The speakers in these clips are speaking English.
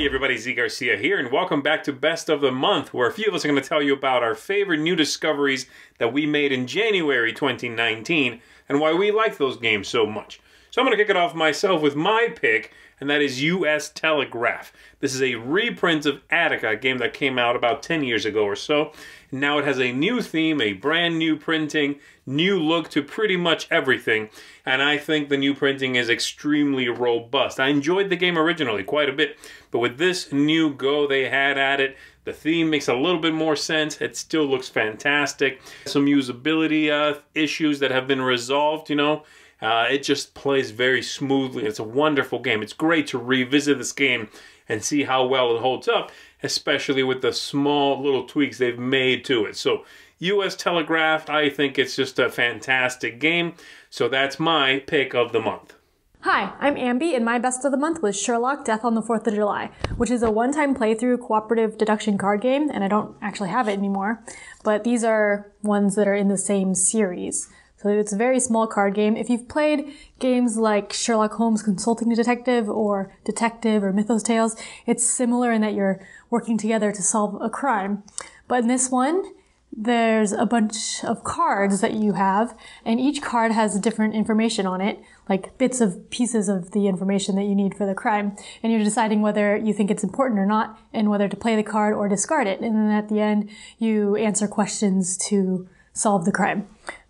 Hey everybody, Garcia here, and welcome back to Best of the Month, where a few of us are going to tell you about our favorite new discoveries that we made in January 2019, and why we like those games so much. So I'm going to kick it off myself with my pick, and that is U.S. Telegraph. This is a reprint of Attica, a game that came out about 10 years ago or so. And now it has a new theme, a brand new printing, new look to pretty much everything. And I think the new printing is extremely robust. I enjoyed the game originally quite a bit, but with this new go they had at it, the theme makes a little bit more sense. It still looks fantastic. Some usability issues that have been resolved, you know. It just plays very smoothly. It's a wonderful game. It's great to revisit this game and see how well it holds up, especially with the small little tweaks they've made to it. So U.S. Telegraph, I think it's just a fantastic game. So that's my pick of the month. Hi, I'm Ambi, and my best of the month was Sherlock Death on the 4th of July, which is a one-time playthrough cooperative deduction card game, and I don't actually have it anymore, but these are ones that are in the same series. So it's a very small card game. If you've played games like Sherlock Holmes Consulting Detective or Detective or Mythos Tales, it's similar in that you're working together to solve a crime. But in this one, there's a bunch of cards that you have, and each card has different information on it, like pieces of the information that you need for the crime. And you're deciding whether you think it's important or not, and whether to play the card or discard it. And then at the end, you answer questions to solve the crime.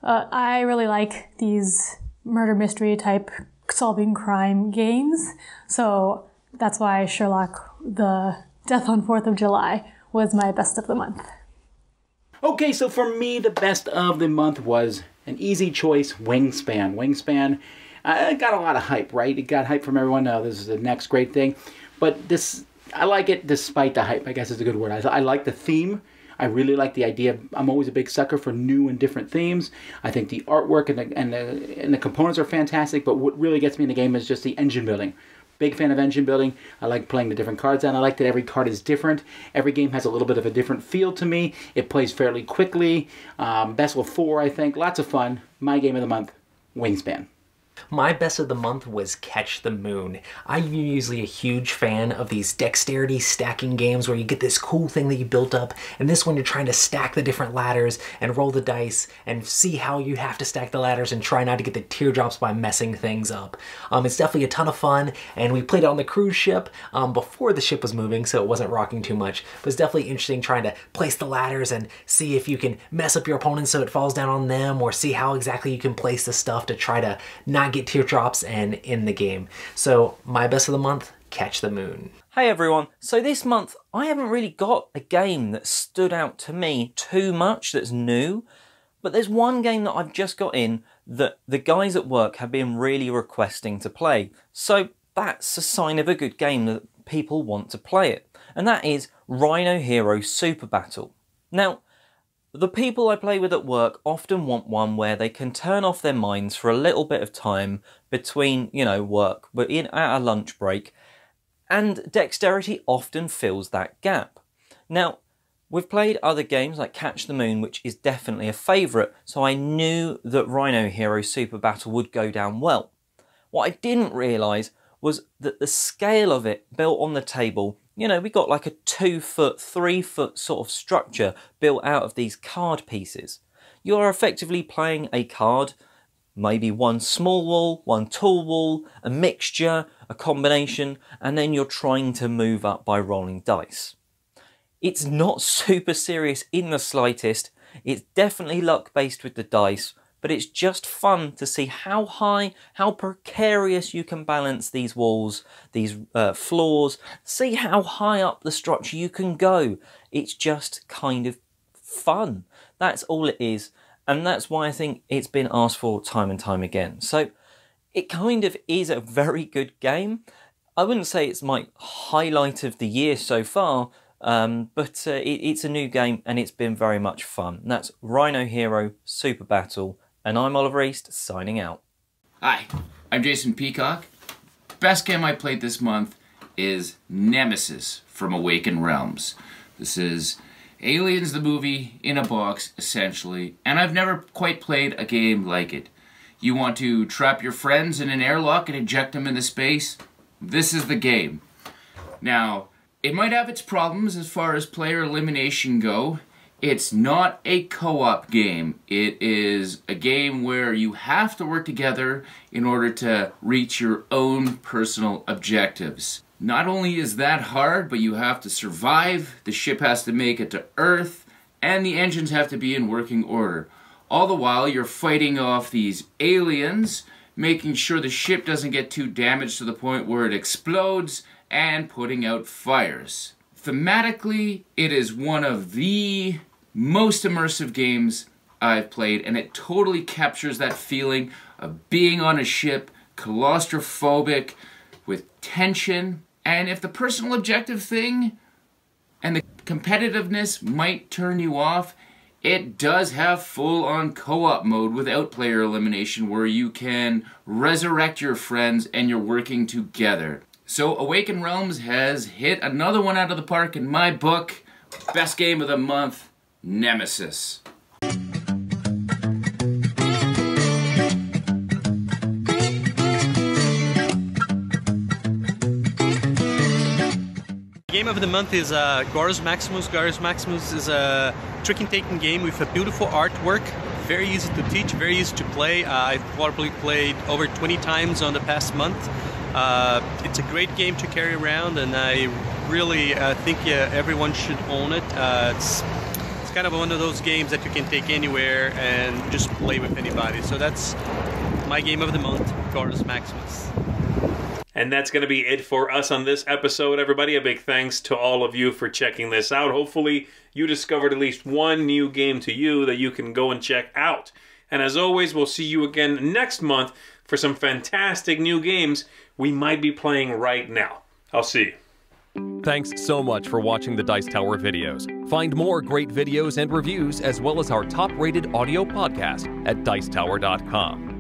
I really like these murder mystery type solving crime games, so that's why Sherlock, the Death on 4th of July, was my best of the month. Okay, so for me, the best of the month was an easy choice, Wingspan. Wingspan got a lot of hype, right? It got hype from everyone. This is the next great thing. But I like it despite the hype, I guess is a good word. I like the theme. I really like the idea. I'm always a big sucker for new and different themes. I think the artwork and the components are fantastic, but what really gets me in the game is just the engine building. Big fan of engine building. I like playing the different cards, and I like that every card is different. Every game has a little bit of a different feel to me. It plays fairly quickly. Best of 4, I think. Lots of fun. My game of the month, Wingspan. My best of the month was Catch the Moon. I'm usually a huge fan of these dexterity stacking games where you get this cool thing that you built up, and this one you're trying to stack the different ladders and roll the dice and see how you have to stack the ladders and try not to get the teardrops by messing things up. It's definitely a ton of fun, and we played it on the cruise ship before the ship was moving, so it wasn't rocking too much. But it's definitely interesting trying to place the ladders and see if you can mess up your opponent so it falls down on them, or see how exactly you can place the stuff to try to not get teardrops and in the game. So my best of the month, Catch the Moon. Hey everyone, so this month I haven't really got a game that stood out to me too much that's new, but there's one game that I've just got in that the guys at work have been really requesting to play. So that's a sign of a good game that people want to play it, and that is Rhino Hero Super Battle. Now, the people I play with at work often want one where they can turn off their minds for a little bit of time between, you know, work, but at a lunch break, and dexterity often fills that gap. Now, we've played other games like Catch the Moon, which is definitely a favourite, so I knew that Rhino Hero Super Battle would go down well. What I didn't realise was that the scale of it built on the table, you know, we got like a 2-foot, 3-foot sort of structure built out of these card pieces. You are effectively playing a card, maybe one small wall, one tall wall, a mixture, a combination, and then you're trying to move up by rolling dice. It's not super serious in the slightest. It's definitely luck-based with the dice, but it's just fun to see how high, how precarious you can balance these walls, these floors, see how high up the structure you can go. It's just kind of fun. That's all it is, and that's why I think it's been asked for time and time again. So it kind of is a very good game. I wouldn't say it's my highlight of the year so far, but it's a new game and it's been very much fun. And that's Rhino Hero Super Battle. And I'm Oliver East, signing out. Hi, I'm Jason Peacock. Best game I played this month is Nemesis from Awakened Realms. This is Aliens the movie in a box, essentially, and I've never quite played a game like it. You want to trap your friends in an airlock and eject them into space? This is the game. Now, It might have its problems as far as player elimination go. It's not a co-op game. It is a game where you have to work together in order to reach your own personal objectives. Not only is that hard, but you have to survive, the ship has to make it to Earth, and the engines have to be in working order. All the while, you're fighting off these aliens, making sure the ship doesn't get too damaged to the point where it explodes, and putting out fires. Thematically, it is one of the most immersive games I've played, and it totally captures that feeling of being on a ship, claustrophobic, with tension. And if the personal objective thing and the competitiveness might turn you off, it does have full-on co-op mode without player elimination, where you can resurrect your friends and you're working together. So Awakened Realms has hit another one out of the park in my book. Best game of the month, Nemesis. Game of the month is Garus Maximus. Garus Maximus is a trick-and-taking game with a beautiful artwork. Very easy to teach, very easy to play. I've probably played over 20 times on the past month. It's a great game to carry around, and I really think everyone should own it. It's kind of one of those games that you can take anywhere and just play with anybody. So that's my game of the month, Garus Maximus. And that's going to be it for us on this episode, everybody. A big thanks to all of you for checking this out. Hopefully, you discovered at least one new game to you that you can go and check out. And as always, we'll see you again next month for some fantastic new games we might be playing right now. I'll see you. Thanks so much for watching the Dice Tower videos. Find more great videos and reviews, as well as our top-rated audio podcast at Dicetower.com.